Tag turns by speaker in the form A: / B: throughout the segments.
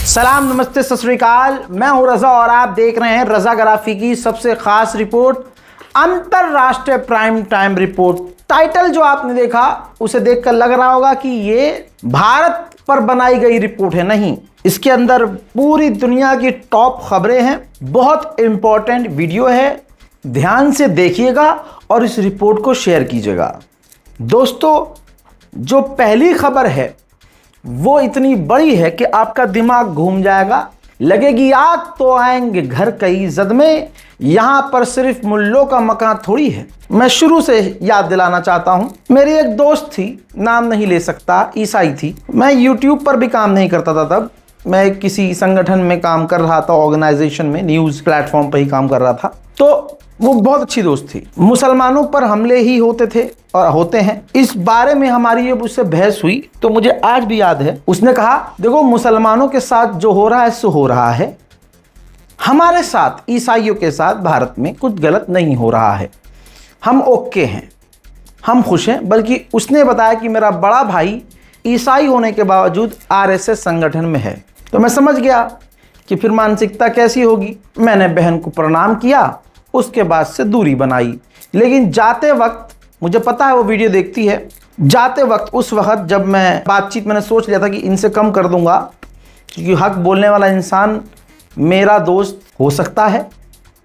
A: सलाम, नमस्ते, सत श्री अकाल। मैं हूं रजा और आप देख रहे हैं रजाग्राफी की सबसे खास रिपोर्ट, अंतरराष्ट्रीय प्राइम टाइम रिपोर्ट। टाइटल जो आपने देखा उसे देखकर लग रहा होगा कि ये भारत पर बनाई गई रिपोर्ट है। नहीं, इसके अंदर पूरी दुनिया की टॉप खबरें हैं। बहुत इंपॉर्टेंट वीडियो है, ध्यान से देखिएगा और इस रिपोर्ट को शेयर कीजिएगा। दोस्तों, जो पहली खबर है वो इतनी बड़ी है कि आपका दिमाग घूम जाएगा। लगेगी आग तो आएंगे घर कई जद में, यहां पर सिर्फ मुल्लों का मकान थोड़ी है। मैं शुरू से याद दिलाना चाहता हूं, मेरी एक दोस्त थी, नाम नहीं ले सकता, ईसाई थी। मैं यूट्यूब पर भी काम नहीं करता था, तब मैं किसी संगठन में काम कर रहा था, ऑर्गेनाइजेशन में, न्यूज प्लेटफॉर्म पर ही काम कर रहा था। तो वो बहुत अच्छी दोस्त थी। मुसलमानों पर हमले ही होते थे और होते हैं, इस बारे में हमारी जब उससे बहस हुई तो मुझे आज भी याद है, उसने कहा देखो, मुसलमानों के साथ जो हो रहा है सो हो रहा है, हमारे साथ ईसाइयों के साथ भारत में कुछ गलत नहीं हो रहा है, हम ओके हैं, हम खुश हैं। बल्कि उसने बताया कि मेरा बड़ा भाई ईसाई होने के बावजूद आरएसएस संगठन में है। तो मैं समझ गया कि फिर मानसिकता कैसी होगी। मैंने बहन को प्रणाम किया, उसके बाद से दूरी बनाई। लेकिन जाते वक्त, मुझे पता है वो वीडियो देखती है, जाते वक्त उस वक्त जब मैं बातचीत, मैंने सोच लिया था कि इनसे कम कर दूंगा, क्योंकि हक बोलने वाला इंसान मेरा दोस्त हो सकता है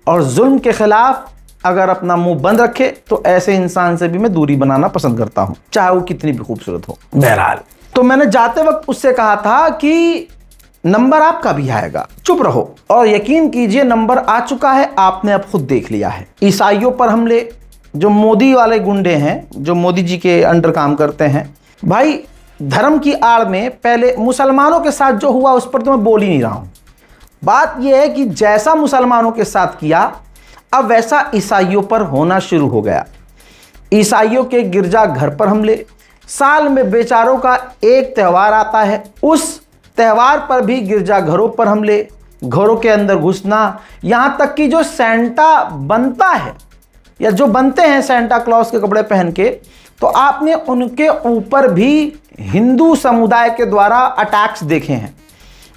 A: और जुल्म के खिलाफ अगर अपना मुंह बंद रखे तो ऐसे इंसान से भी मैं दूरी बनाना पसंद करता हूं, चाहे वो कितनी भी खूबसूरत हो। बहरहाल, तो मैंने जाते वक्त उससे कहा था कि नंबर आपका भी आएगा, चुप रहो। और यकीन कीजिए नंबर आ चुका है, आपने अब खुद देख लिया है। ईसाइयों पर हमले, जो मोदी वाले गुंडे हैं, जो मोदी जी के अंडर काम करते हैं, भाई धर्म की आड़ में पहले मुसलमानों के साथ जो हुआ उस पर तो मैं बोल ही नहीं रहा हूं। बात यह है कि जैसा मुसलमानों के साथ किया, अब वैसा ईसाइयों पर होना शुरू हो गया। ईसाइयों के गिरजा घर पर हमले, साल में बेचारों का एक त्यौहार आता है, उस त्यौहार पर भी गिरजाघरों पर हमले, घरों के अंदर घुसना, यहां तक कि जो सेंटा बनता है या जो बनते हैं सेंटा क्लॉज के कपड़े पहन के, तो आपने उनके ऊपर भी हिंदू समुदाय के द्वारा अटैक्स देखे हैं,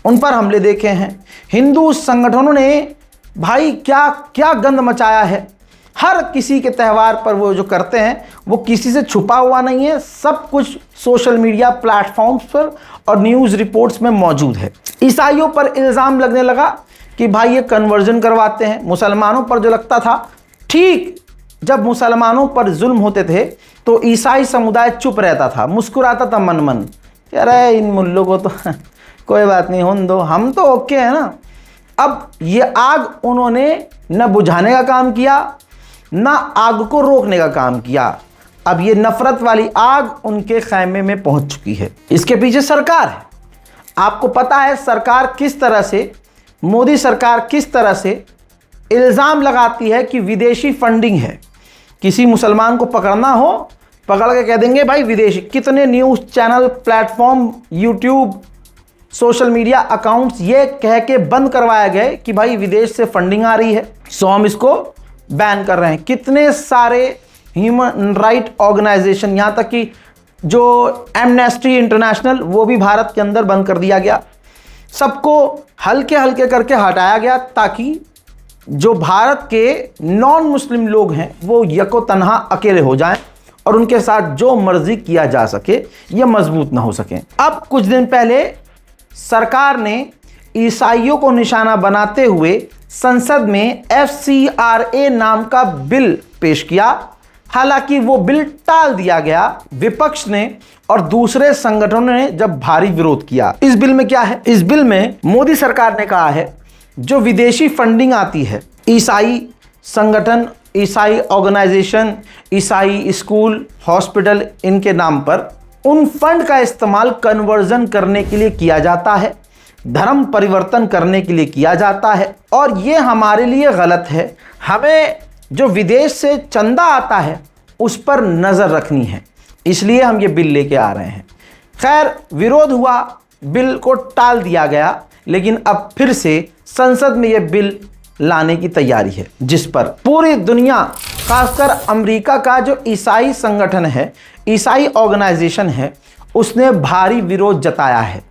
A: उन पर हमले देखे हैं। हिंदू संगठनों ने भाई क्या क्या गंद मचाया है। हर किसी के त्यौहार पर वो जो करते हैं वो किसी से छुपा हुआ नहीं है, सब कुछ सोशल मीडिया प्लेटफॉर्म्स पर और न्यूज़ रिपोर्ट्स में मौजूद है। ईसाइयों पर इल्ज़ाम लगने लगा कि भाई ये कन्वर्जन करवाते हैं। मुसलमानों पर जो लगता था, ठीक जब मुसलमानों पर जुल्म होते थे तो ईसाई समुदाय चुप रहता था, मुस्कुराता था मन मन, अरे इन मुल्लों को तो कोई बात नहीं, होने दो, हम तो ओके है ना। अब ये आग उन्होंने न बुझाने का काम किया, ना आग को रोकने का काम किया। अब ये नफरत वाली आग उनके खैमे में पहुंच चुकी है। इसके पीछे सरकार है। आपको पता है सरकार किस तरह से, मोदी सरकार किस तरह से इल्ज़ाम लगाती है कि विदेशी फंडिंग है। किसी मुसलमान को पकड़ना हो, पकड़ के कह देंगे भाई विदेशी। कितने news channel, platform, YouTube, social media accounts ये कह के बंद करवाए गए कि भाई विदेश से फंडिंग आ रही है, सो हम इसको बैन कर रहे हैं। कितने सारे ह्यूमन राइट ऑर्गेनाइजेशन, यहाँ तक कि जो एमनेस्टी इंटरनेशनल, वो भी भारत के अंदर बंद कर दिया गया। सबको हल्के हल्के करके हटाया गया ताकि जो भारत के नॉन मुस्लिम लोग हैं वो यको तन्हा अकेले हो जाएं और उनके साथ जो मर्जी किया जा सके, ये मजबूत ना हो सकें। अब कुछ दिन पहले सरकार ने ईसाइयों को निशाना बनाते हुए संसद में FCRA नाम का बिल पेश किया। हालांकि वो बिल टाल दिया गया विपक्ष ने और दूसरे संगठनों ने जब भारी विरोध किया। इस बिल में क्या है? इस बिल में मोदी सरकार ने कहा है जो विदेशी फंडिंग आती है, ईसाई संगठन, ईसाई ऑर्गेनाइजेशन, ईसाई स्कूल, हॉस्पिटल, इनके नाम पर उन फंड का इस्तेमाल कन्वर्जन करने के लिए किया जाता है, धर्म परिवर्तन करने के लिए किया जाता है और ये हमारे लिए गलत है। हमें जो विदेश से चंदा आता है उस पर नज़र रखनी है, इसलिए हम ये बिल लेके आ रहे हैं। खैर, विरोध हुआ, बिल को टाल दिया गया, लेकिन अब फिर से संसद में ये बिल लाने की तैयारी है, जिस पर पूरी दुनिया, खासकर अमेरिका का जो ईसाई संगठन है, ईसाई ऑर्गेनाइजेशन है, उसने भारी विरोध जताया है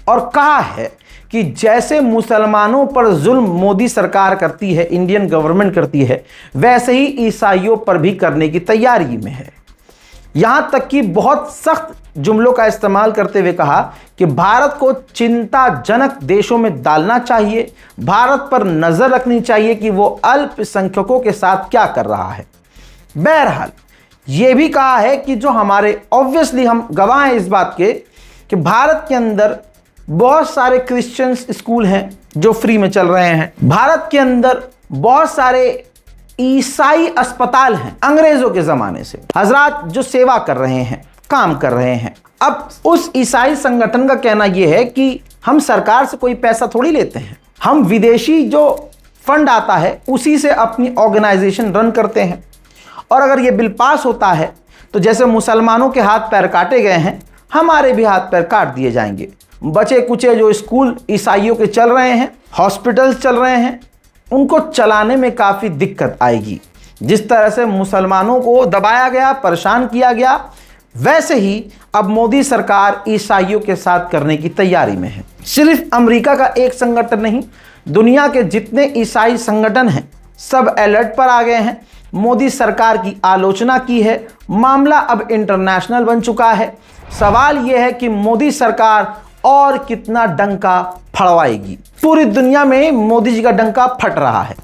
A: और कहा है कि जैसे मुसलमानों पर जुल्म मोदी सरकार करती है, इंडियन गवर्नमेंट करती है, वैसे ही ईसाइयों पर भी करने की तैयारी में है। यहां तक कि बहुत सख्त जुमलों का इस्तेमाल करते हुए कहा कि भारत को चिंताजनक देशों में डालना चाहिए, भारत पर नजर रखनी चाहिए कि वो अल्पसंख्यकों के साथ क्या कर रहा है। बहरहाल ये भी कहा है कि जो हमारे, ऑब्वियसली हम गवाह हैं इस बात के कि भारत के अंदर बहुत सारे क्रिश्चियन स्कूल हैं जो फ्री में चल रहे हैं, भारत के अंदर बहुत सारे ईसाई अस्पताल हैं अंग्रेजों के ज़माने से, हजरात जो सेवा कर रहे हैं, काम कर रहे हैं। अब उस ईसाई संगठन का कहना यह है कि हम सरकार से कोई पैसा थोड़ी लेते हैं, हम विदेशी जो फंड आता है उसी से अपनी ऑर्गेनाइजेशन रन करते हैं। और अगर ये बिल पास होता है तो जैसे मुसलमानों के हाथ पैर काटे गए हैं, हमारे भी हाथ पैर काट दिए जाएंगे। बचे कुचे जो स्कूल ईसाइयों के चल रहे हैं, हॉस्पिटल्स चल रहे हैं, उनको चलाने में काफ़ी दिक्कत आएगी। जिस तरह से मुसलमानों को दबाया गया, परेशान किया गया, वैसे ही अब मोदी सरकार ईसाइयों के साथ करने की तैयारी में है। सिर्फ अमेरिका का एक संगठन नहीं, दुनिया के जितने ईसाई संगठन हैं सब अलर्ट पर आ गए हैं। मोदी सरकार की आलोचना की है, मामला अब इंटरनेशनल बन चुका है। सवाल यह है कि मोदी सरकार और कितना डंका फड़वाएगी। पूरी दुनिया में मोदी जी का डंका फट रहा है,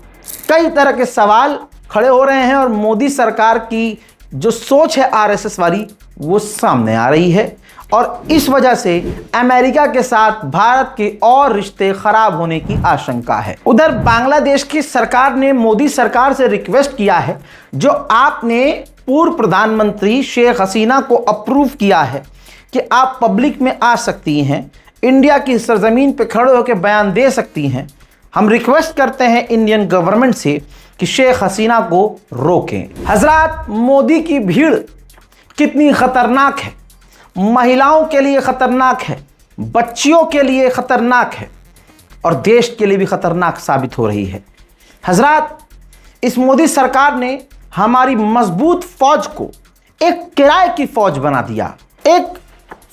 A: कई तरह के सवाल खड़े हो रहे हैं और मोदी सरकार की जो सोच है आरएसएस वाली वो सामने आ रही है और इस वजह से अमेरिका के साथ भारत के और रिश्ते खराब होने की आशंका है। उधर बांग्लादेश की सरकार ने मोदी सरकार से रिक्वेस्ट किया है, जो आपने पूर्व प्रधानमंत्री शेख हसीना को अप्रूव किया है कि आप पब्लिक में आ सकती हैं, इंडिया की सरजमीन पे खड़े होकर बयान दे सकती हैं। हम रिक्वेस्ट करते हैं इंडियन गवर्नमेंट से कि शेख हसीना को रोकें। हजरात, मोदी की भीड़ कितनी खतरनाक है, महिलाओं के लिए खतरनाक है, बच्चियों के लिए खतरनाक है और देश के लिए भी खतरनाक साबित हो रही है। हजरात, इस मोदी सरकार ने हमारी मजबूत फौज को एक किराए की फौज बना दिया। एक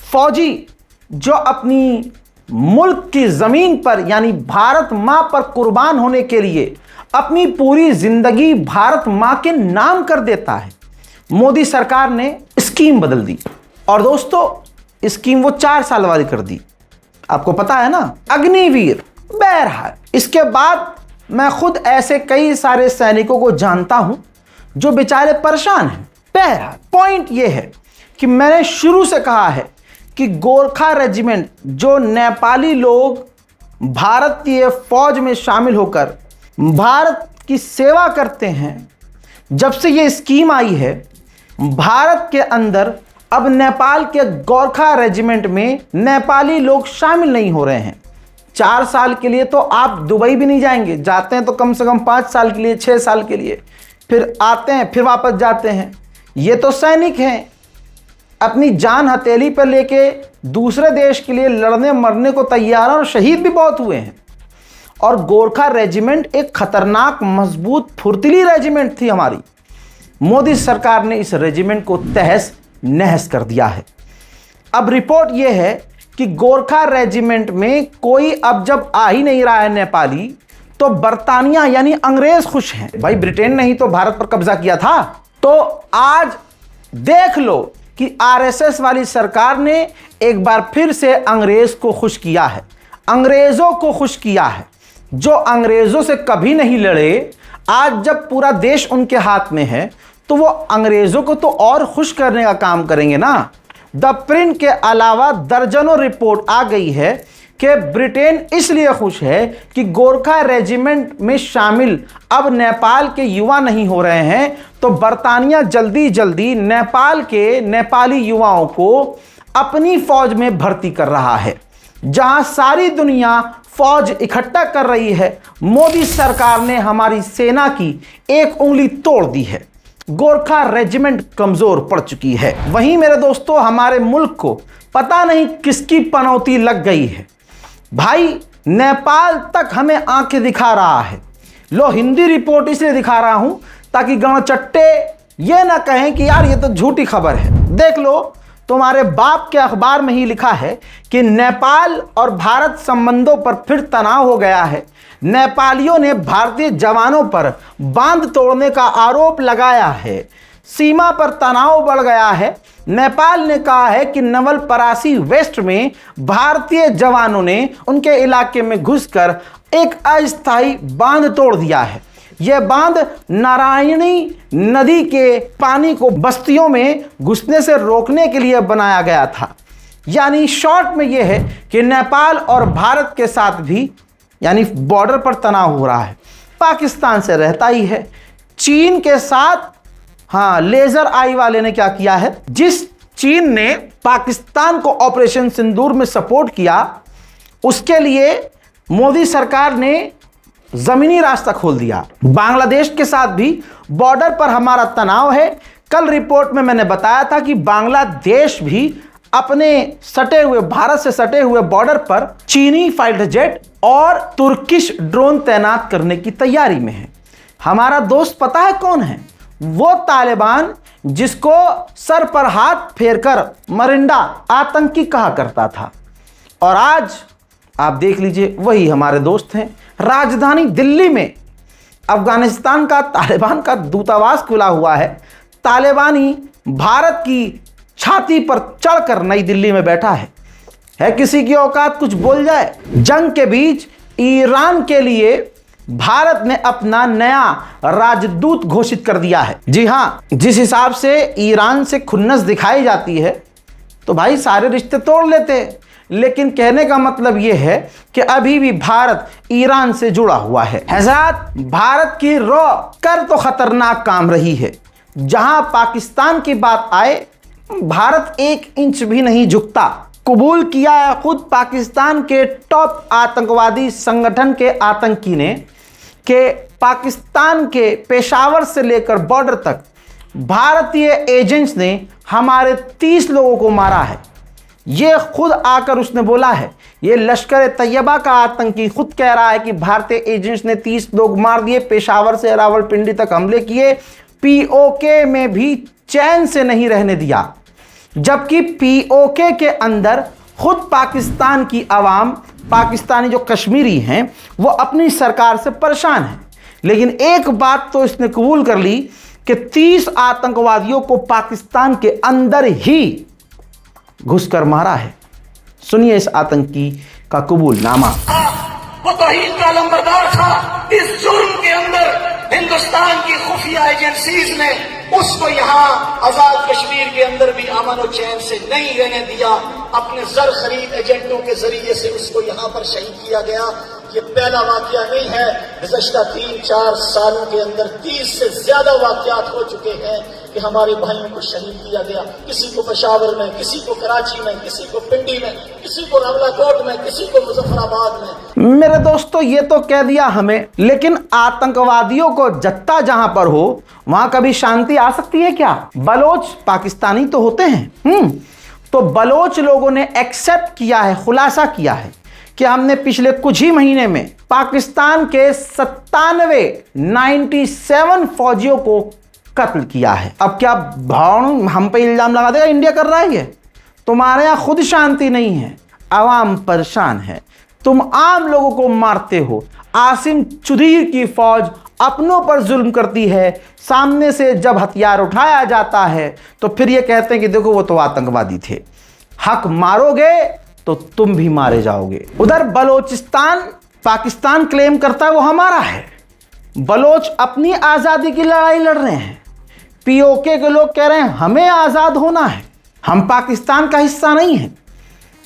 A: फौजी जो अपनी मुल्क की ज़मीन पर यानी भारत माँ पर कुर्बान होने के लिए अपनी पूरी ज़िंदगी भारत माँ के नाम कर देता है। मोदी सरकार ने स्कीम बदल दी और दोस्तों स्कीम वो 4 साल वाली कर दी, आपको पता है ना, अग्निवीर। बहरहाल इसके बाद मैं खुद ऐसे कई सारे सैनिकों को जानता हूं जो बेचारे परेशान हैं। बहरहाल पॉइंट ये है कि मैंने शुरू से कहा है कि गोरखा रेजिमेंट जो नेपाली लोग भारतीय फौज में शामिल होकर भारत की सेवा करते हैं, जब से ये स्कीम आई है भारत के अंदर अब नेपाल के गोरखा रेजिमेंट में नेपाली लोग शामिल नहीं हो रहे हैं। 4 साल के लिए तो आप दुबई भी नहीं जाएंगे, जाते हैं तो कम से कम 5 साल के लिए, 6 साल के लिए, फिर आते हैं फिर वापस जाते हैं। ये तो सैनिक हैं, अपनी जान हथेली पर लेके दूसरे देश के लिए लड़ने मरने को तैयार हैं और शहीद भी बहुत हुए हैं। और गोरखा रेजिमेंट एक खतरनाक, मजबूत, फुर्तीली रेजिमेंट थी हमारी। मोदी सरकार ने इस रेजिमेंट को तहस नहस कर दिया है। अब रिपोर्ट यह है कि गोरखा रेजिमेंट में कोई अब जब आ ही नहीं रहा है नेपाली, तो बर्तानिया यानी अंग्रेज खुश हैं। भाई ब्रिटेन ने ही तो भारत पर कब्जा किया था। तो आज देख लो कि आरएसएस वाली सरकार ने एक बार फिर से अंग्रेज को खुश किया है, अंग्रेजों को खुश किया है। जो अंग्रेजों से कभी नहीं लड़े, आज जब पूरा देश उनके हाथ में है तो वो अंग्रेजों को तो और खुश करने का काम करेंगे ना। द प्रिंट के अलावा दर्जनों रिपोर्ट आ गई है कि ब्रिटेन इसलिए खुश है कि गोरखा रेजिमेंट में शामिल अब नेपाल के युवा नहीं हो रहे हैं, तो बर्तानिया जल्दी जल्दी नेपाल के नेपाली युवाओं को अपनी फौज में भर्ती कर रहा है। जहां सारी दुनिया फौज इकट्ठा कर रही है, मोदी सरकार ने हमारी सेना की एक उंगली तोड़ दी है। गोरखा रेजिमेंट कमजोर पड़ चुकी है। वहीं मेरे दोस्तों, हमारे मुल्क को पता नहीं किसकी पनौती लग गई है। भाई नेपाल तक हमें आंखें दिखा रहा है। लो, हिंदी रिपोर्ट इसलिए दिखा रहा हूं ताकि गणचट्टे ये ना कहें कि यार ये तो झूठी खबर है। देख लो, तुम्हारे बाप के अखबार में ही लिखा है कि नेपाल और भारत संबंधों पर फिर तनाव हो गया है। नेपालियों ने भारतीय जवानों पर बांध तोड़ने का आरोप लगाया है। सीमा पर तनाव बढ़ गया है। नेपाल ने कहा है कि नवलपरासी वेस्ट में भारतीय जवानों ने उनके इलाके में घुसकर एक अस्थायी बांध तोड़ दिया है। यह बांध नारायणी नदी के पानी को बस्तियों में घुसने से रोकने के लिए बनाया गया था। यानी शॉर्ट में यह है कि नेपाल और भारत के साथ भी यानी बॉर्डर पर तनाव हो रहा है। पाकिस्तान से रहता ही है। चीन के साथ हाँ, लेजर आई वाले ने क्या किया है, जिस चीन ने पाकिस्तान को ऑपरेशन सिंदूर में सपोर्ट किया, उसके लिए मोदी सरकार ने जमीनी रास्ता खोल दिया। बांग्लादेश के साथ भी बॉर्डर पर हमारा तनाव है। कल रिपोर्ट में मैंने बताया था कि बांग्लादेश भी अपने सटे हुए भारत से सटे हुए बॉर्डर पर चीनी फाइटर जेट और तुर्किश ड्रोन तैनात करने की तैयारी में है। हमारा दोस्त पता है कौन है? वो तालिबान जिसको सर पर हाथ फेरकर मरिंडा आतंकी कहा करता था, और आज आप देख लीजिए वही हमारे दोस्त हैं। राजधानी दिल्ली में अफगानिस्तान का तालिबान का दूतावास खुला हुआ है। तालिबानी भारत की छाती पर चढ़कर नई दिल्ली में बैठा है किसी की औकात कुछ बोल जाए। जंग के बीच ईरान के लिए भारत ने अपना नया राजदूत घोषित कर दिया है। जी हाँ, जिस हिसाब से ईरान से खुन्नस दिखाई जाती है तो भाई सारे रिश्ते तोड़ लेते हैं। लेकिन कहने का मतलब यह है कि अभी भी भारत ईरान से जुड़ा हुआ है। हज़रात, भारत की रॉ कर तो खतरनाक काम रही है। जहां पाकिस्तान की बात आए, भारत 1 इंच भी नहीं झुकता। कबूल किया है खुद पाकिस्तान के टॉप आतंकवादी संगठन के आतंकी ने कि पाकिस्तान के पेशावर से लेकर बॉर्डर तक भारतीय एजेंट्स ने हमारे 30 लोगों को मारा है। ये खुद आकर उसने बोला है। ये लश्कर तैयबा का आतंकी खुद कह रहा है कि भारतीय एजेंट्स ने 30 लोग मार दिए, पेशावर से रावलपिंडी तक हमले किए, पीओके में भी चैन से नहीं रहने दिया। जबकि पीओके के अंदर खुद पाकिस्तान की आवाम, पाकिस्तानी जो कश्मीरी हैं, वो अपनी सरकार से परेशान हैं। लेकिन एक बात तो इसने कबूल कर ली कि 30 आतंकवादियों को पाकिस्तान के अंदर ही घुसकर मारा है। सुनिए इस आतंकी का कबूलनामा।
B: वो तौहीद का लंबरदार था। इस जुर्म के अंदर हिंदुस्तान की खुफिया एजेंसीज ने उसको यहाँ आजाद कश्मीर के अंदर भी अमन और चैन से नहीं रहने दिया। अपने जर खरीद एजेंटों के जरिए से उसको यहाँ पर शहीद किया गया। ये पहला वाकया नहीं है। गुज़श्ता 3-4 सालों के अंदर 30 से ज्यादा वाकयात हो चुके हैं कि हमारे भाइयों को शहीद किया गया। किसी को पेशावर में, किसी को कराची में, किसी को पिंडी में, किसी को रावलाकोट में, किसी को मुजफ्फराबाद में।
A: मेरे दोस्तों, ये तो कह दिया हमें, लेकिन आतंकवादियों को जत्ता जहां पर हो वहां कभी शांति आ सकती है क्या? बलोच पाकिस्तानी तो होते हैं। तो बलोच लोगों ने एक्सेप्ट किया है, खुलासा किया है कि हमने पिछले कुछ ही महीने में पाकिस्तान के 97 फौजियों को कत्ल किया है। अब क्या भावना हम पे इल्जाम लगा देगा इंडिया कर रहा है? ये तुम्हारे यहां खुद शांति नहीं है, आवाम परेशान है, तुम आम लोगों को मारते हो। आसिम चुदीर की फौज अपनों पर जुल्म करती है। सामने से जब हथियार उठाया जाता है तो फिर ये कहते हैं कि देखो वो तो आतंकवादी थे। हक मारोगे तो तुम भी मारे जाओगे। उधर बलोचिस्तान पाकिस्तान क्लेम करता है वो हमारा है। बलोच अपनी आज़ादी की लड़ाई लड़ रहे हैं। पीओके के लोग कह रहे हैं हमें आज़ाद होना है, हम पाकिस्तान का हिस्सा नहीं है।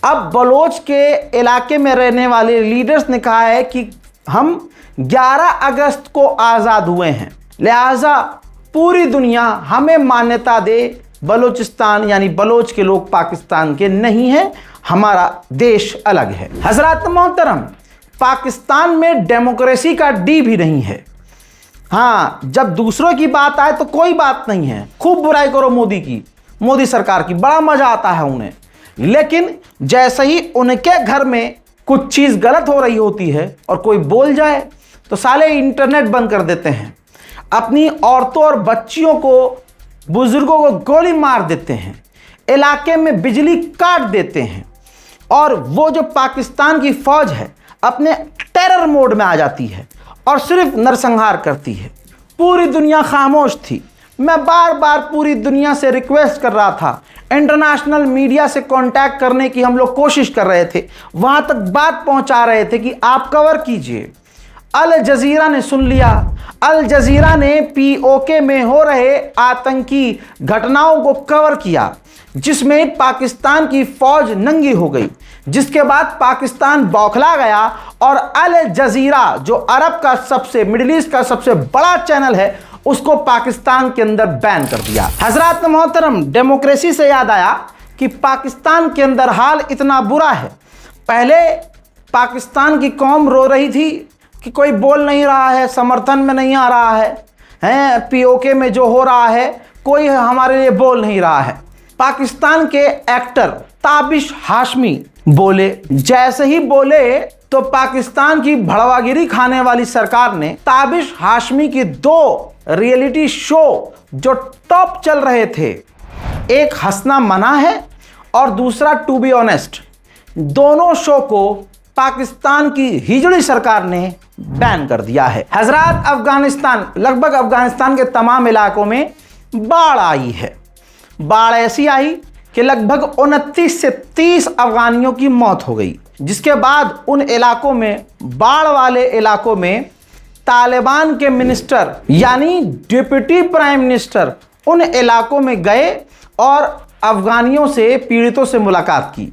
A: अब बलोच के इलाके में रहने वाले लीडर्स ने कहा है कि हम 11 अगस्त को आज़ाद हुए हैं, लिहाजा पूरी दुनिया हमें मान्यता दे। बलोचिस्तान यानी बलोच के लोग पाकिस्तान के नहीं हैं, हमारा देश अलग है। हजरत मोहतरम, पाकिस्तान में डेमोक्रेसी का डी भी नहीं है। हाँ, जब दूसरों की बात आए तो कोई बात नहीं है, खूब बुराई करो मोदी की, मोदी सरकार की, बड़ा मजा आता है उन्हें। लेकिन जैसे ही उनके घर में कुछ चीज गलत हो रही होती है और कोई बोल जाए तो साले इंटरनेट बंद कर देते हैं, अपनी औरतों और बच्चियों को, बुजुर्गों को गोली मार देते हैं। इलाके में बिजली काट देते हैं और वो जो पाकिस्तान की फौज है अपने टेरर मोड में आ जाती है और सिर्फ नरसंहार करती है। पूरी दुनिया खामोश थी। मैं बार बार पूरी दुनिया से रिक्वेस्ट कर रहा था, इंटरनेशनल मीडिया से कांटेक्ट करने की हम लोग कोशिश कर रहे थे, वहां तक बात पहुंचा रहे थे कि आप कवर कीजिए। अल जजीरा ने सुन लिया। अल जजीरा ने पीओके में हो रहे आतंकी घटनाओं को कवर किया जिसमें पाकिस्तान की फौज नंगी हो गई, जिसके बाद पाकिस्तान बौखला गया और अल जजीरा जो अरब का सबसे मिडिल ईस्ट का सबसे बड़ा चैनल है उसको पाकिस्तान के अंदर बैन कर दिया। हजरात मोहतरम, डेमोक्रेसी से याद आया कि पाकिस्तान के अंदर हाल इतना बुरा है। पहले पाकिस्तान की कौम रो रही थी कि कोई बोल नहीं रहा है, समर्थन में नहीं आ रहा है, पीओके में जो हो रहा है कोई हमारे लिए बोल नहीं रहा है। पाकिस्तान के एक्टर ताबिश हाशमी बोले। जैसे ही बोले तो पाकिस्तान की भड़वागिरी खाने वाली सरकार ने ताबिश हाशमी की 2 रियलिटी शो जो टॉप चल रहे थे, एक हंसना मना है और दूसरा टू बी ऑनेस्ट, दोनों शो को पाकिस्तान की हिजड़ी सरकार ने बैन कर दिया है। हजरात, अफगानिस्तान, लगभग अफगानिस्तान के तमाम इलाकों में बाढ़ आई है। बाढ़ ऐसी आई कि लगभग 29 से 30 अफगानियों की मौत हो गई, जिसके बाद उन इलाकों में, बाढ़ वाले इलाकों में तालिबान के मिनिस्टर यानी डिप्टी प्राइम मिनिस्टर उन इलाकों में गए और अफगानियों से, पीड़ितों से मुलाकात की।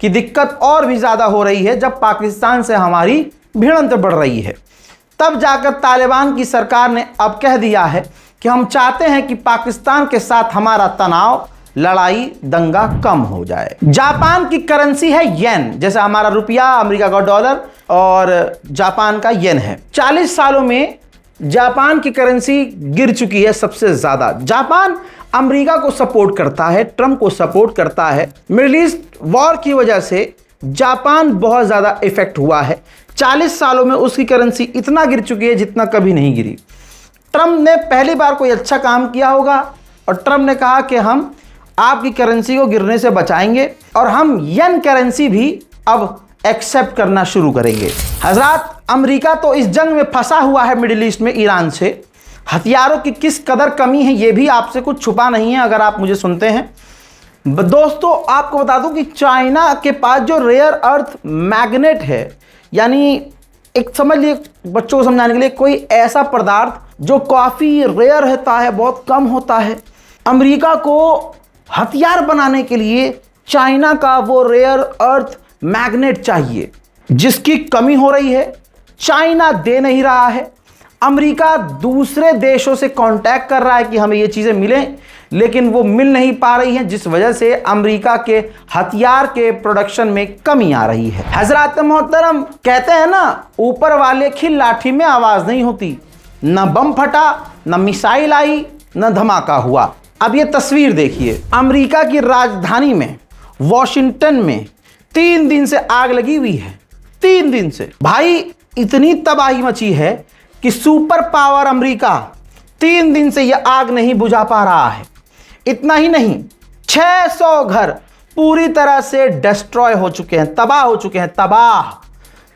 A: कि दिक्कत और भी ज़्यादा हो रही है जब पाकिस्तान से हमारी भिड़ंत बढ़ रही है। तब जाकर तालिबान की सरकार ने अब कह दिया है कि हम चाहते हैं कि पाकिस्तान के साथ हमारा तनाव, लड़ाई, दंगा कम हो जाए। जापान की करेंसी है येन, जैसे हमारा रुपया, अमेरिका का डॉलर और जापान का येन है। 40 सालों में जापान की करेंसी गिर चुकी है सबसे ज़्यादा। जापान अमेरिका को सपोर्ट करता है, ट्रंप को सपोर्ट करता है। मिडिल ईस्ट वॉर की वजह से जापान बहुत ज़्यादा इफेक्ट हुआ है। 40 सालों में उसकी करेंसी इतना गिर चुकी है जितना कभी नहीं गिरी। ट्रंप ने पहली बार कोई अच्छा काम किया होगा और ट्रंप ने कहा कि हम आपकी करेंसी को गिरने से बचाएंगे और हम येन करेंसी भी अब एक्सेप्ट करना शुरू करेंगे। हजरात, अमेरिका तो इस जंग में फंसा हुआ है मिडिल ईस्ट में ईरान से। हथियारों की किस कदर कमी है ये भी आपसे कुछ छुपा नहीं है अगर आप मुझे सुनते हैं। दोस्तों, आपको बता दूं कि चाइना के पास जो रेयर अर्थ मैग्नेट है, यानी एक समझ लिए बच्चों को समझाने के लिए, कोई ऐसा पदार्थ जो काफ़ी रेयर होता है, बहुत कम होता है। अमेरिका को हथियार बनाने के लिए चाइना का वो रेयर अर्थ मैग्नेट चाहिए, जिसकी कमी हो रही है। चाइना दे नहीं रहा है। अमेरिका दूसरे देशों से कांटेक्ट कर रहा है कि हमें ये चीज़ें मिलें, लेकिन वो मिल नहीं पा रही हैं, जिस वजह से अमेरिका के हथियार के प्रोडक्शन में कमी आ रही है। हजरात मोहतरम, कहते हैं ना, ऊपर वाले की लाठी में आवाज़ नहीं होती। न बम फटा, न मिसाइल आई, न धमाका हुआ। अब ये तस्वीर देखिए, अमेरिका की राजधानी में वॉशिंगटन में 3 दिन से आग लगी हुई है। 3 दिन से भाई इतनी तबाही मची है कि सुपर पावर अमेरिका 3 दिन से यह आग नहीं बुझा पा रहा है। इतना ही नहीं, 600 घर पूरी तरह से डिस्ट्रॉय हो चुके हैं, तबाह हो चुके हैं, तबाह।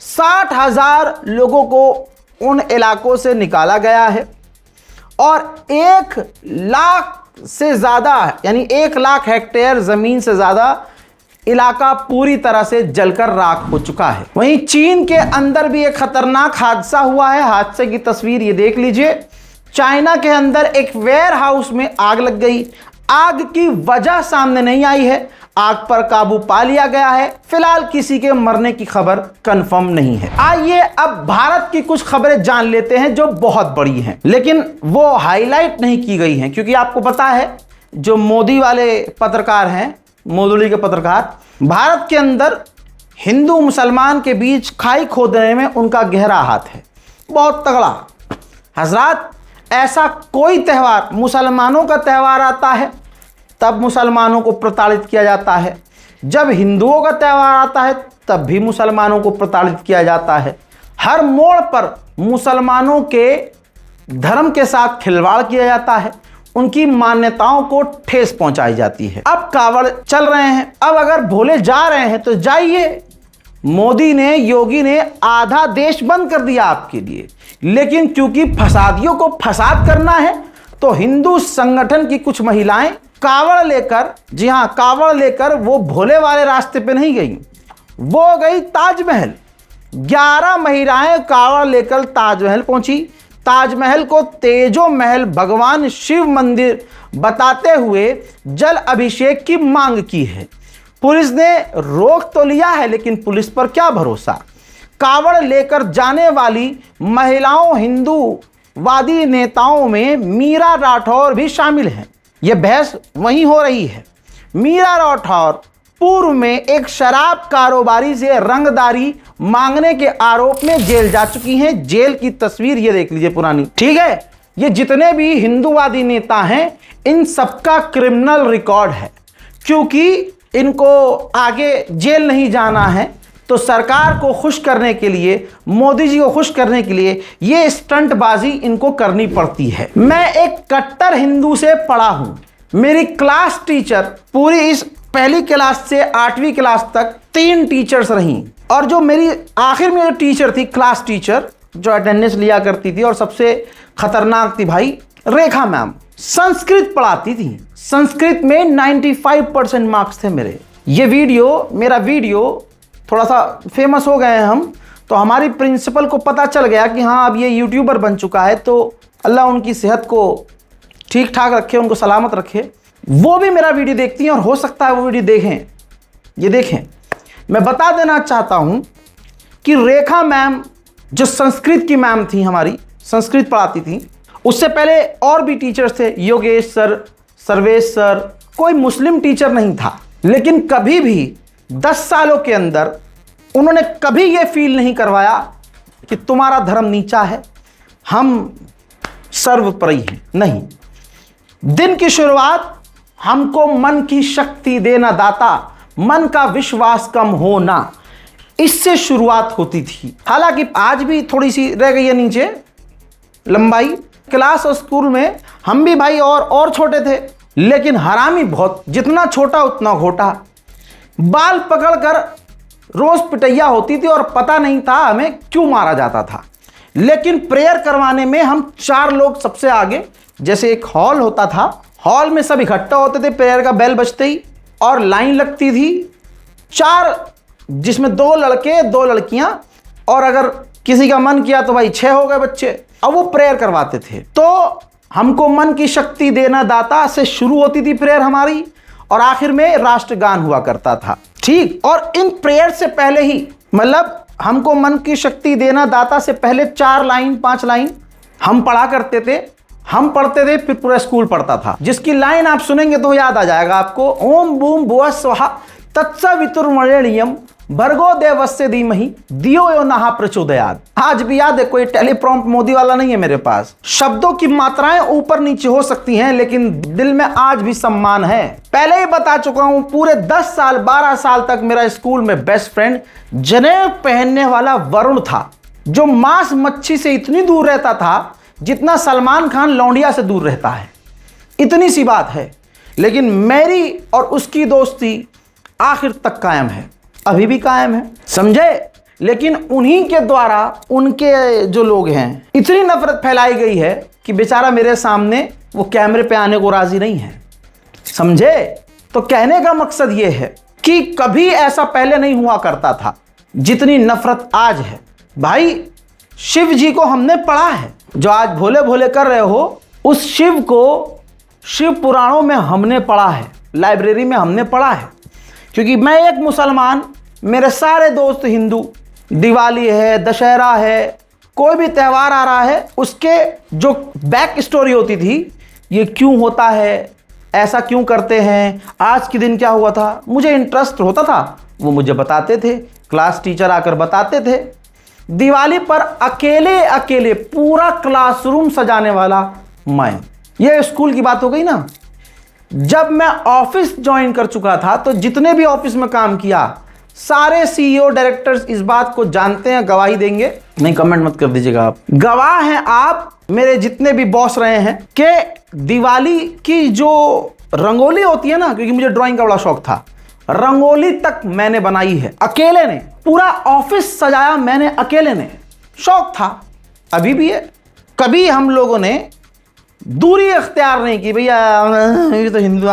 A: 60,000 लोगों को उन इलाकों से निकाला गया है और 1 लाख से ज़्यादा, यानी 1 लाख हेक्टेयर ज़मीन से ज़्यादा इलाका पूरी तरह से जलकर राख हो चुका है। वहीं चीन के अंदर भी एक खतरनाक हादसा हुआ है। हादसे की तस्वीर ये देख लीजिए। चाइना के अंदर एक वेयर हाउस में आग लग गई। आग की वजह सामने नहीं आई है, आग पर काबू पा लिया गया है। फिलहाल किसी के मरने की खबर कंफर्म नहीं है। आइए अब भारत की कुछ खबरें जान लेते हैं जो बहुत बड़ी हैं, लेकिन वो हाईलाइट नहीं की गई हैं, क्योंकि आपको पता है जो मोदी वाले पत्रकार हैं, मोदुली के पत्रकार, भारत के अंदर हिंदू मुसलमान के बीच खाई खोदने में उनका गहरा हाथ है। बहुत तगड़ा। हजरात, ऐसा कोई त्यौहार, मुसलमानों का त्यौहार आता है तब मुसलमानों को प्रताड़ित किया जाता है, जब हिंदुओं का त्यौहार आता है तब भी मुसलमानों को प्रताड़ित किया जाता है। हर मोड़ पर मुसलमानों के धर्म के साथ खिलवाड़ किया जाता है, उनकी मान्यताओं को ठेस पहुंचाई जाती है। अब कावड़ चल रहे हैं, अब अगर भोले जा रहे हैं तो जाइए। मोदी ने, योगी ने आधा देश बंद कर दिया आपके लिए, लेकिन क्योंकि फसादियों को फसाद करना है तो हिंदू संगठन की कुछ महिलाएं कावड़ लेकर, जी हां, कावड़ लेकर वो भोले वाले रास्ते पे नहीं गई, वो गई ताजमहल। 11 महिलाएं कावड़ लेकर ताजमहल पहुंची। ताजमहल को तेजो महल भगवान शिव मंदिर बताते हुए जल अभिषेक की मांग की है। पुलिस ने रोक तो लिया है, लेकिन पुलिस पर क्या भरोसा। कावड़ लेकर जाने वाली महिलाओं हिंदूवादी नेताओं में मीरा राठौर भी शामिल हैं। यह बहस वहीं हो रही है। मीरा राठौर पूर्व में एक शराब कारोबारी से रंगदारी मांगने के आरोप में जेल जा चुकी हैं। जेल की तस्वीर ये देख लीजिए पुरानी, ठीक है। ये जितने भी हिंदूवादी नेता हैं, इन सबका क्रिमिनल रिकॉर्ड है। क्योंकि इनको आगे जेल नहीं जाना है तो सरकार को खुश करने के लिए, मोदी जी को खुश करने के लिए ये स्टंटबाजी इनको करनी पड़ती है। मैं एक कट्टर हिंदू से पढ़ा हूं। मेरी क्लास टीचर पूरी इस पहली क्लास से 8वीं क्लास तक 3 टीचर्स रहीं, और जो मेरी आखिर में जो टीचर थी, क्लास टीचर जो अटेंडेंस लिया करती थी और सबसे खतरनाक थी भाई, रेखा मैम, संस्कृत पढ़ाती थी। संस्कृत में 95% मार्क्स थे मेरे। ये वीडियो, मेरा वीडियो थोड़ा सा फेमस हो गए हैं हम, तो हमारी प्रिंसिपल को पता चल गया कि हाँ अब ये यूट्यूबर बन चुका है, तो अल्लाह उनकी सेहत को ठीक ठाक रखे, उनको सलामत रखे। वो भी मेरा वीडियो देखती हैं और हो सकता है वो वीडियो देखें। ये देखें, मैं बता देना चाहता हूँ कि रेखा मैम जो संस्कृत की मैम थी, हमारी संस्कृत पढ़ाती थी, उससे पहले और भी टीचर्स थे, योगेश सर, सर्वेश सर, कोई मुस्लिम टीचर नहीं था। लेकिन कभी भी 10 सालों के अंदर उन्होंने कभी ये फील नहीं करवाया कि तुम्हारा धर्म नीचा है, हम सर्वोपरि हैं। नहीं, दिन की शुरुआत हमको मन की शक्ति देना दाता, मन का विश्वास कम होना, इससे शुरुआत होती थी। हालांकि आज भी थोड़ी सी रह गई है नीचे लंबाई। क्लास और स्कूल में हम भी भाई और छोटे थे, लेकिन हरामी बहुत, जितना छोटा उतना घोटा। बाल पकड़कर रोज पिटैया होती थी और पता नहीं था हमें क्यों मारा जाता था। लेकिन प्रेयर करवाने में हम 4 लोग सबसे आगे, जैसे एक हॉल होता था, हॉल में सब इकट्ठा होते थे प्रेयर का बेल बजते ही, और लाइन लगती थी 4, जिसमें 2 लड़के 2 लड़कियां, और अगर किसी का मन किया तो भाई 6 हो गए बच्चे। अब वो प्रेयर करवाते थे। तो हमको मन की शक्ति देना दाता से शुरू होती थी प्रेयर हमारी, और आखिर में राष्ट्रगान हुआ करता था, ठीक। और इन प्रेयर से पहले ही, मतलब हमको मन की शक्ति देना दाता से पहले 4 लाइन 5 लाइन हम पढ़ा करते थे। हम पढ़ते थे, फिर पूरा स्कूल पढ़ता था। जिसकी लाइन आप सुनेंगे तो याद आ जाएगा आपको, ओम बूम भुवः स्वहा तत्सवितुर्वरेण्यम भर्गो देवस्य धीमहि धियो यो नः प्रचोदयात्। आज भी याद है, कोई टेलीप्रॉम्प्ट मोदी वाला नहीं है मेरे पास। शब्दों की मात्राएं ऊपर नीचे हो सकती हैं, लेकिन दिल में आज भी सम्मान है। पहले ही बता चुका हूं, पूरे 10 साल 12 साल तक मेरा स्कूल में बेस्ट फ्रेंड जनेब पहनने वाला वरुण था, जो मांस मच्छी से इतनी दूर रहता था जितना सलमान खान लौंडिया से दूर रहता है। इतनी सी बात है, लेकिन मेरी और उसकी दोस्ती आखिर तक कायम है, अभी भी कायम है, समझे। लेकिन उन्हीं के द्वारा, उनके जो लोग हैं, इतनी नफरत फैलाई गई है कि बेचारा मेरे सामने वो कैमरे पे आने को राजी नहीं है, समझे। तो कहने का मकसद ये है कि कभी ऐसा पहले नहीं हुआ करता था जितनी नफरत आज है। भाई शिव जी को हमने पढ़ा है, जो आज भोले भोले कर रहे हो, उस शिव को शिव पुराणों में हमने पढ़ा है, लाइब्रेरी में हमने पढ़ा है। क्योंकि मैं एक मुसलमान, मेरे सारे दोस्त हिंदू, दिवाली है, दशहरा है, कोई भी त्यौहार आ रहा है, उसके जो बैक स्टोरी होती थी, ये क्यों होता है, ऐसा क्यों करते हैं, आज के दिन क्या हुआ था, मुझे इंटरेस्ट होता था, वो मुझे बताते थे, क्लास टीचर आकर बताते थे। दिवाली पर अकेले अकेले पूरा क्लासरूम सजाने वाला मैं। ये स्कूल की बात हो गई ना। जब मैं ऑफिस ज्वाइन कर चुका था तो जितने भी ऑफिस में काम किया सारे सीईओ डायरेक्टर्स इस बात को जानते हैं, गवाही देंगे, नहीं कमेंट मत कर दीजिएगा आप, गवाह हैं आप मेरे जितने भी बॉस रहे हैं कि दिवाली की जो रंगोली होती है ना, क्योंकि मुझे ड्राइंग का बड़ा शौक था, रंगोली तक मैंने बनाई है अकेले ने। पूरा ऑफिस सजाया मैंने अकेले ने, शौक था, अभी भी है। कभी हम लोगों ने दूरी इख्तियार नहीं की, भैया ये तो हिंदू,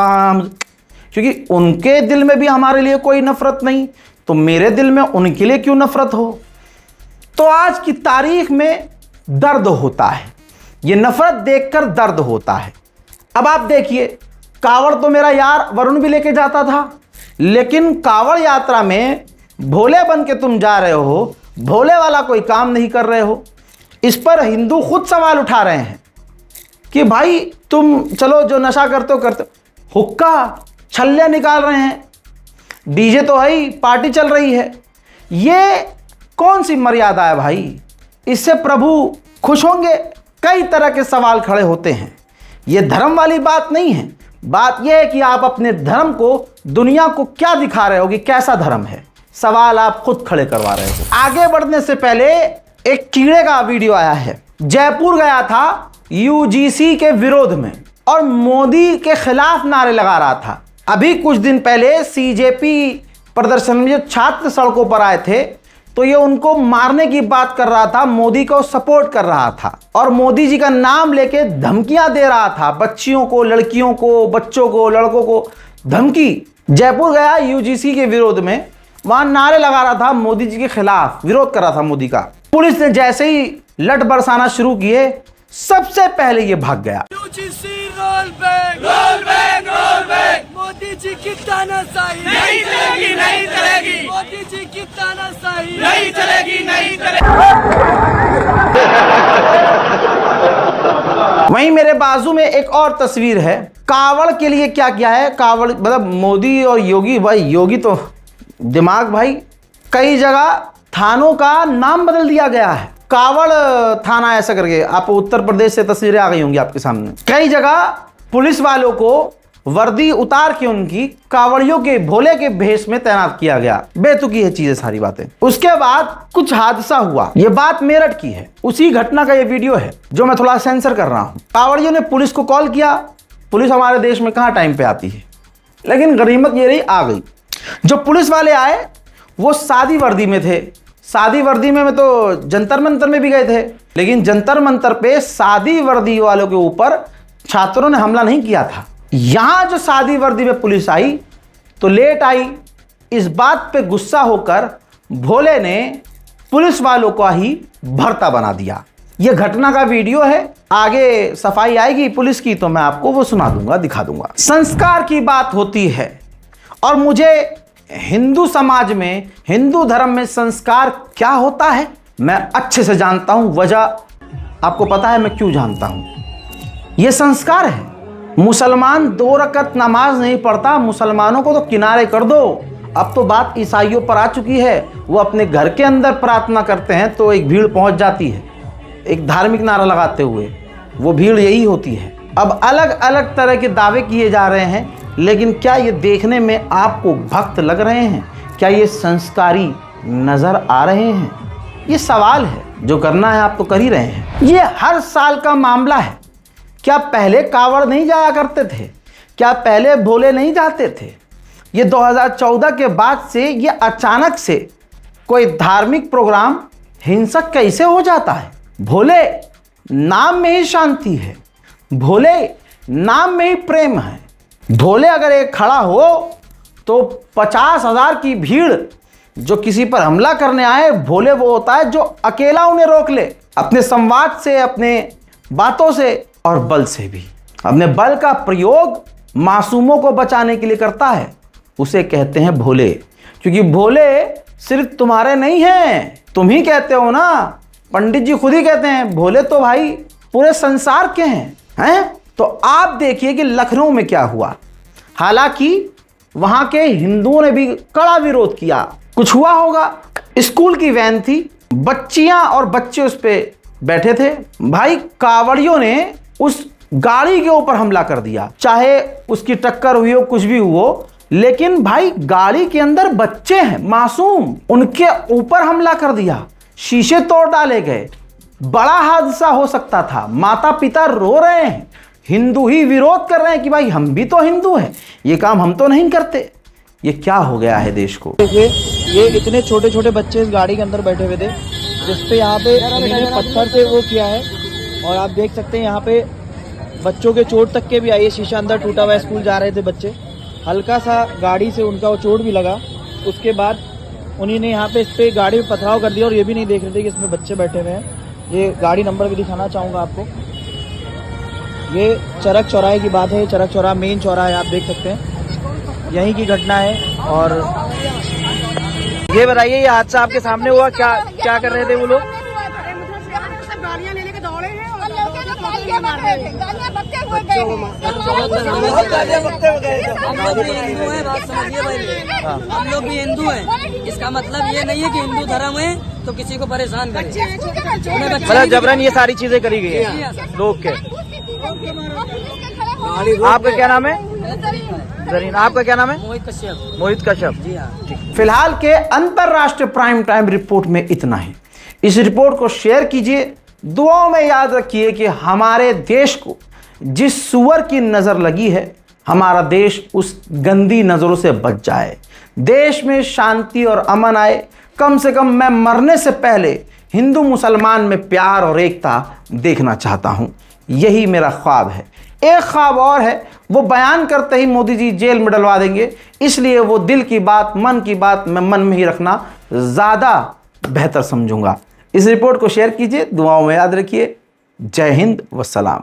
A: क्योंकि उनके दिल में भी हमारे लिए कोई नफरत नहीं, तो मेरे दिल में उनके लिए क्यों नफरत हो। तो आज की तारीख में दर्द होता है, ये नफरत देखकर दर्द होता है। अब आप देखिए, कावड़ तो मेरा यार वरुण भी लेके जाता था, लेकिन कावड़ यात्रा में भोले बन के तुम जा रहे हो, भोले वाला कोई काम नहीं कर रहे हो। इस पर हिंदू खुद सवाल उठा रहे हैं कि भाई तुम चलो जो नशा करते हो, हुक्का छल्ले निकाल रहे हैं, डीजे तो है ही, पार्टी चल रही है, ये कौन सी मर्यादा है भाई? इससे प्रभु खुश होंगे? कई तरह के सवाल खड़े होते हैं। ये धर्म वाली बात नहीं है, बात यह है कि आप अपने धर्म को दुनिया को क्या दिखा रहे हो कि कैसा धर्म है, सवाल आप खुद खड़े करवा रहे हो। आगे बढ़ने से पहले एक कीड़े का वीडियो आया है। जयपुर गया था यूजीसी के विरोध में और मोदी के खिलाफ नारे लगा रहा था। अभी कुछ दिन पहले सीजेपी प्रदर्शन में जो छात्र सड़कों पर आए थे तो ये उनको मारने की बात कर रहा था, मोदी को सपोर्ट कर रहा था और मोदी जी का नाम लेके धमकियां दे रहा था, बच्चियों को, लड़कियों को, बच्चों को, लड़कों को धमकी। जयपुर गया यूजीसी के विरोध में, वहां नारे लगा रहा था मोदी जी के खिलाफ, विरोध कर रहा था मोदी का। पुलिस ने जैसे ही लठ बरसाना शुरू किए, सबसे पहले ये भाग गया।
C: Roll back, roll back, roll back. Modi ji की तानाशाही नहीं चलेगी, नहीं चलेगी। मोदी जी की तानाशाही नहीं चलेगी, नहीं चलेगी।
A: वहीं मेरे बाजू में एक और तस्वीर है। कावड़ के लिए क्या किया है कावड़, मतलब मोदी और योगी, भाई योगी तो दिमाग भाई, कई जगह थानों का नाम बदल दिया गया है, कावड़ थाना ऐसा करके। आप उत्तर प्रदेश से तस्वीरें आ गई होंगी आपके सामने। कई जगह पुलिस वालों को वर्दी उतार के उनकी कावड़ियों के, भोले के भेष में तैनात किया गया। बेतुकी है चीजें, सारी बातें। उसके बाद कुछ हादसा हुआ, ये बात मेरठ की है, उसी घटना का ये वीडियो है जो मैं थोड़ा सेंसर कर रहा हूं। कावड़ियों ने पुलिस को कॉल किया, पुलिस हमारे देश में कहां टाइम पे आती है, लेकिन गनीमत ये रही आ गई। जो पुलिस वाले आए वो सादी वर्दी में थे। सादी वर्दी में तो जंतर मंतर में भी गए थे, लेकिन जंतर मंतर पे सादी वर्दी वालों के ऊपर छात्रों ने हमला नहीं किया था। यहां जो सादी वर्दी में पुलिस आई तो लेट आई। इस बात पे गुस्सा होकर भोले ने पुलिस वालों को ही भर्ता बना दिया। यह घटना का वीडियो है, आगे सफाई आएगी पुलिस की तो मैं आपको वो सुना दूंगा, दिखा दूंगा। संस्कार की बात होती है और मुझे हिंदू समाज में, हिंदू धर्म में संस्कार क्या होता है मैं अच्छे से जानता हूं। वजह आपको पता है मैं क्यों जानता हूं। यह संस्कार है। मुसलमान 2 रकत नमाज नहीं पढ़ता, मुसलमानों को तो किनारे कर दो। अब तो बात ईसाइयों पर आ चुकी है, वो अपने घर के अंदर प्रार्थना करते हैं तो एक भीड़ पहुंच जाती है, एक धार्मिक नारा लगाते हुए, वो भीड़ यही होती है। अब अलग अलग तरह के दावे किए जा रहे हैं, लेकिन क्या ये देखने में आपको भक्त लग रहे हैं? क्या ये संस्कारी नजर आ रहे हैं? ये सवाल है, जो करना है आप तो कर ही रहे हैं। ये हर साल का मामला है। क्या पहले कावड़ नहीं जाया करते थे? क्या पहले भोले नहीं जाते थे? ये 2014 के बाद से ये अचानक से कोई धार्मिक प्रोग्राम हिंसक कैसे हो जाता है? भोले नाम में ही शांति है, भोले नाम में ही प्रेम है। भोले अगर एक खड़ा हो तो 50,000 की भीड़ जो किसी पर हमला करने आए, भोले वो होता है जो अकेला उन्हें रोक ले, अपने संवाद से, अपने बातों से और बल से भी। अपने बल का प्रयोग मासूमों को बचाने के लिए करता है, उसे कहते हैं भोले। क्योंकि भोले सिर्फ तुम्हारे नहीं हैं, तुम ही कहते हो ना, पंडित जी खुद ही कहते हैं भोले तो भाई पूरे संसार के हैं। तो आप देखिए कि लखनऊ में क्या हुआ। हालांकि वहां के हिंदुओं ने भी कड़ा विरोध किया। कुछ हुआ होगा, स्कूल की वैन थी, बच्चियां और बच्चे उस पे बैठे थे। भाई कावड़ियों ने उस गाड़ी के ऊपर हमला कर दिया, चाहे उसकी टक्कर हुई हो, कुछ भी हुआ, लेकिन भाई गाड़ी के अंदर बच्चे हैं मासूम, उनके ऊपर हमला कर दिया, शीशे तोड़ डाले गए, बड़ा हादसा हो सकता था। माता पिता रो रहे हैं, हिंदू ही विरोध कर रहे हैं कि भाई हम भी तो हिंदू हैं, ये काम हम तो नहीं करते। ये क्या हो गया है देश को?
D: देखिए ये इतने छोटे छोटे बच्चे इस गाड़ी के अंदर बैठे हुए थे, जिसपे यहाँ पे उन्होंने पत्थर से वो किया है, और आप देख सकते हैं यहाँ पे बच्चों के चोट तक के भी आई है, शीशा अंदर टूटा हुआ है। स्कूल जा रहे थे बच्चे, हल्का सा गाड़ी से उनका वो चोट भी लगा। उसके बाद उन्हीं ने यहाँ पे इस पे गाड़ी में पथराव कर दिया, और ये भी नहीं देख रहे थे कि इसमें बच्चे बैठे हुए हैं। ये गाड़ी नंबर भी दिखाना चाहूँगा आपको। ये चरक चौराहे की बात है, चरक चौराहा मेन चौराहा है, आप देख सकते हैं, यहीं की घटना है। और ये बताइए, ये हादसा आपके सामने हुआ, क्या कर रहे थे वो लोग?
E: गाड़ियाँ ले लेके दौड़े हैं और गालियाँ बक रहे थे, गालियाँ बकते हुए गए हैं।
C: हम लोग भी हिंदू हैं, इसका मतलब ये नहीं है कि हिंदू धर्म है तो किसी को परेशान करें।
D: मतलब जबरन ये सारी चीजें करी गई है लोग के। आपका क्या नाम है? जरीन। आपका क्या नाम है? मोहित कश्यप।
C: जी हाँ।
A: फिलहाल के अंतरराष्ट्रीय प्राइम टाइम रिपोर्ट में इतना ही। इस रिपोर्ट को शेयर कीजिए, दुआओं में याद रखिए कि हमारे देश को जिस सुअर की नज़र लगी है, हमारा देश उस गंदी नज़रों से बच जाए, देश में शांति और अमन आए। कम से कम मैं मरने से पहले हिंदू मुसलमान में प्यार और एकता देखना चाहता हूँ, यही मेरा ख्वाब है। एक ख्वाब और है, वो बयान करते ही मोदी जी जेल में डलवा देंगे, इसलिए वो दिल की बात, मन की बात मैं मन में ही रखना ज़्यादा बेहतर समझूंगा। इस रिपोर्ट को शेयर कीजिए, दुआओं में याद रखिए। जय हिंद व सलाम।